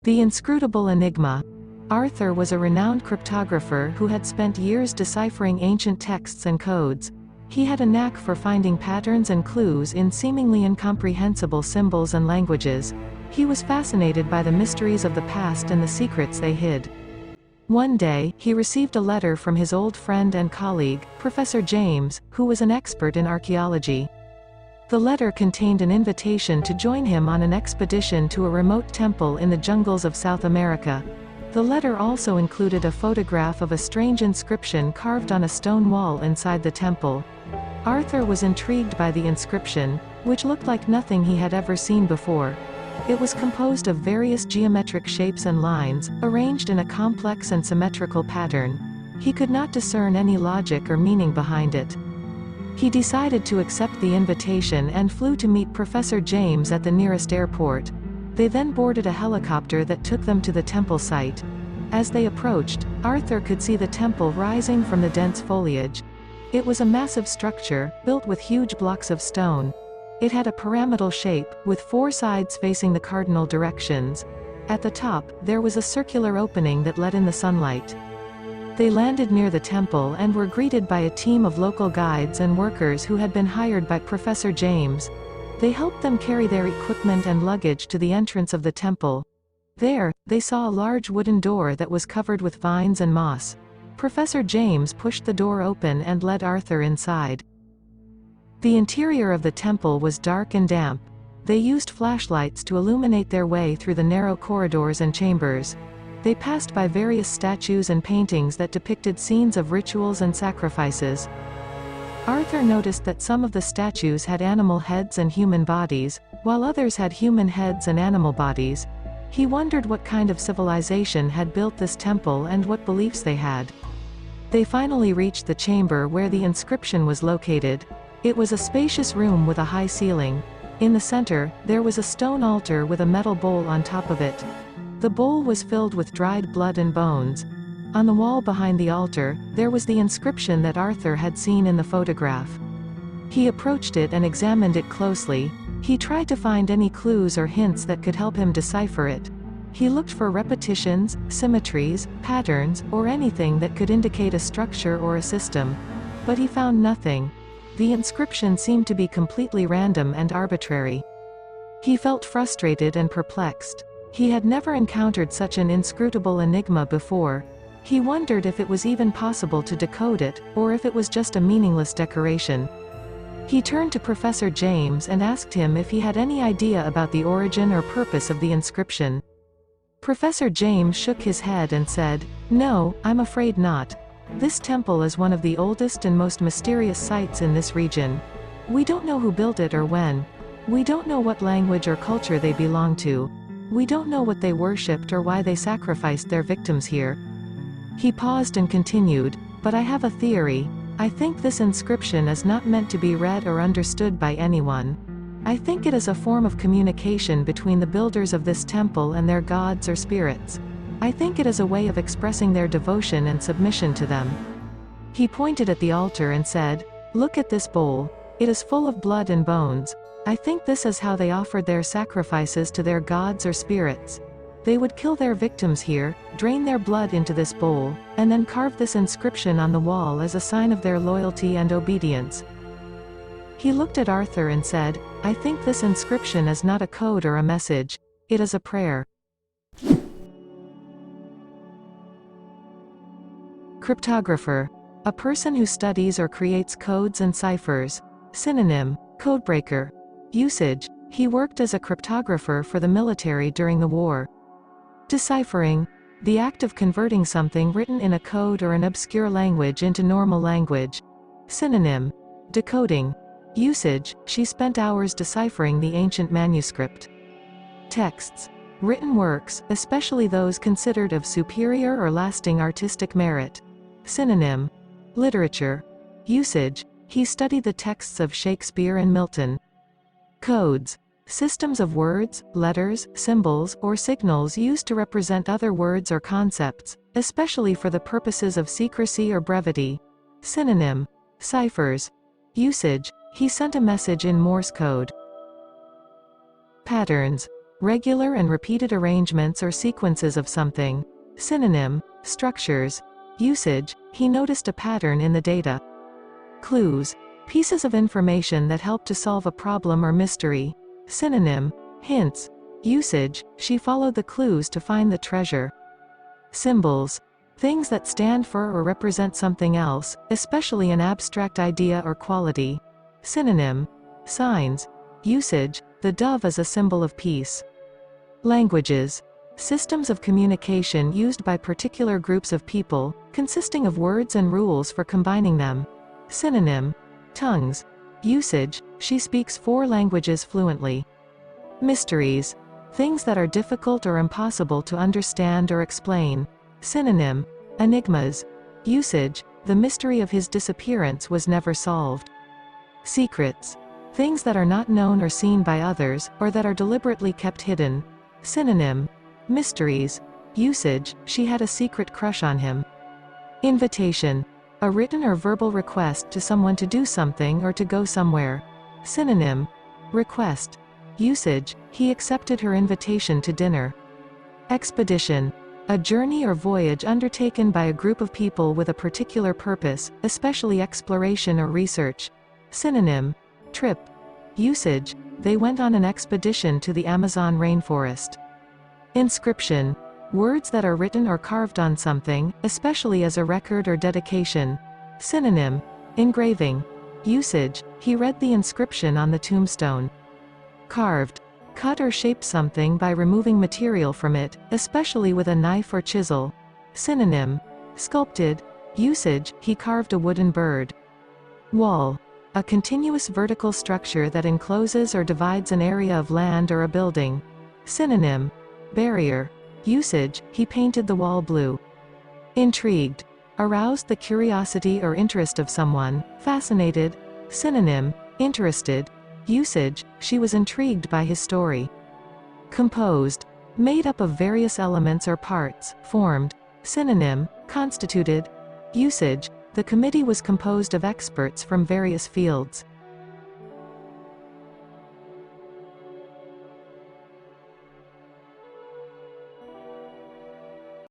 The inscrutable enigma. Arthur was a renowned cryptographer who had spent years deciphering ancient texts and codes. He had a knack for finding patterns and clues in seemingly incomprehensible symbols and languages. He was fascinated by the mysteries of the past and the secrets they hid. One day, he received a letter from his old friend and colleague, Professor James, who was an expert in archaeology. The letter contained an invitation to join him on an expedition to a remote temple in the jungles of South America. The letter also included a photograph of a strange inscription carved on a stone wall inside the temple. Arthur was intrigued by the inscription, which looked like nothing he had ever seen before. It was composed of various geometric shapes and lines, arranged in a complex and symmetrical pattern. He could not discern any logic or meaning behind it. He decided to accept the invitation and flew to meet Professor James at the nearest airport. They then boarded a helicopter that took them to the temple site. As they approached, Arthur could see the temple rising from the dense foliage. It was a massive structure, built with huge blocks of stone. It had a pyramidal shape, with 4 sides facing the cardinal directions. At the top, there was a circular opening that let in the sunlight. They landed near the temple and were greeted by a team of local guides and workers who had been hired by Professor James. They helped them carry their equipment and luggage to the entrance of the temple. There, they saw a large wooden door that was covered with vines and moss. Professor James pushed the door open and led Arthur inside. The interior of the temple was dark and damp. They used flashlights to illuminate their way through the narrow corridors and chambers. They passed by various statues and paintings that depicted scenes of rituals and sacrifices. Arthur noticed that some of the statues had animal heads and human bodies, while others had human heads and animal bodies. He wondered what kind of civilization had built this temple and what beliefs they had. They finally reached the chamber where the inscription was located. It was a spacious room with a high ceiling. In the center, there was a stone altar with a metal bowl on top of it. The bowl was filled with dried blood and bones. On the wall behind the altar, there was the inscription that Arthur had seen in the photograph. He approached it and examined it closely. He tried to find any clues or hints that could help him decipher it. He looked for repetitions, symmetries, patterns, or anything that could indicate a structure or a system. But he found nothing. The inscription seemed to be completely random and arbitrary. He felt frustrated and perplexed. He had never encountered such an inscrutable enigma before. He wondered if it was even possible to decode it, or if it was just a meaningless decoration. He turned to Professor James and asked him if he had any idea about the origin or purpose of the inscription. Professor James shook his head and said, "No, I'm afraid not. This temple is one of the oldest and most mysterious sites in this region. We don't know who built it or when. We don't know what language or culture they belong to. We don't know what they worshipped or why they sacrificed their victims here." He paused and continued, "But I have a theory. I think this inscription is not meant to be read or understood by anyone. I think it is a form of communication between the builders of this temple and their gods or spirits. I think it is a way of expressing their devotion and submission to them." He pointed at the altar and said, "Look at this bowl. It is full of blood and bones. I think this is how they offered their sacrifices to their gods or spirits. They would kill their victims here, drain their blood into this bowl, and then carve this inscription on the wall as a sign of their loyalty and obedience." He looked at Arthur and said, "I think this inscription is not a code or a message. It is a prayer." Cryptographer. A person who studies or creates codes and ciphers. Synonym: codebreaker. Usage: he worked as a cryptographer for the military during the war. Deciphering: the act of converting something written in a code or an obscure language into normal language. Synonym: decoding. Usage: she spent hours deciphering the ancient manuscript. Texts: written works, especially those considered of superior or lasting artistic merit. Synonym: literature. Usage: he studied the texts of Shakespeare and Milton. Codes: systems of words, letters, symbols, or signals used to represent other words or concepts, especially for the purposes of secrecy or brevity. Synonym: ciphers. Usage: he sent a message in Morse code. Patterns: regular and repeated arrangements or sequences of something. Synonym, structures. Usage, he noticed a pattern in the data. Clues, pieces of information that help to solve a problem or mystery. Synonym, hints. Usage, she followed the clues to find the treasure. Symbols, things that stand for or represent something else, especially an abstract idea or quality. Synonym, signs. Usage, the dove is a symbol of peace. Languages, systems of communication used by particular groups of people, consisting of words and rules for combining them. Synonym, tongues. Usage, she speaks 4 languages fluently. Mysteries, things that are difficult or impossible to understand or explain. Synonym, enigmas. Usage, the mystery of his disappearance was never solved. Secrets, things that are not known or seen by others, or that are deliberately kept hidden. Synonym, mysteries. Usage, she had a secret crush on him. Invitation, a written or verbal request to someone to do something or to go somewhere. Synonym, request. Usage, he accepted her invitation to dinner. Expedition, a journey or voyage undertaken by a group of people with a particular purpose, especially exploration or research. Synonym, trip. Usage, they went on an expedition to the Amazon rainforest. Inscription, words that are written or carved on something, especially as a record or dedication. Synonym, engraving. Usage, he read the inscription on the tombstone. Carved, cut or shape something by removing material from it, especially with a knife or chisel. Synonym, sculpted. Usage, he carved a wooden bird. Wall, a continuous vertical structure that encloses or divides an area of land or a building. Synonym, barrier. Usage, he painted the wall blue. Intrigued, aroused the curiosity or interest of someone. Fascinated. Synonym, interested. Usage, she was intrigued by his story. Composed, made up of various elements or parts, formed. Synonym, constituted. Usage, the committee was composed of experts from various fields.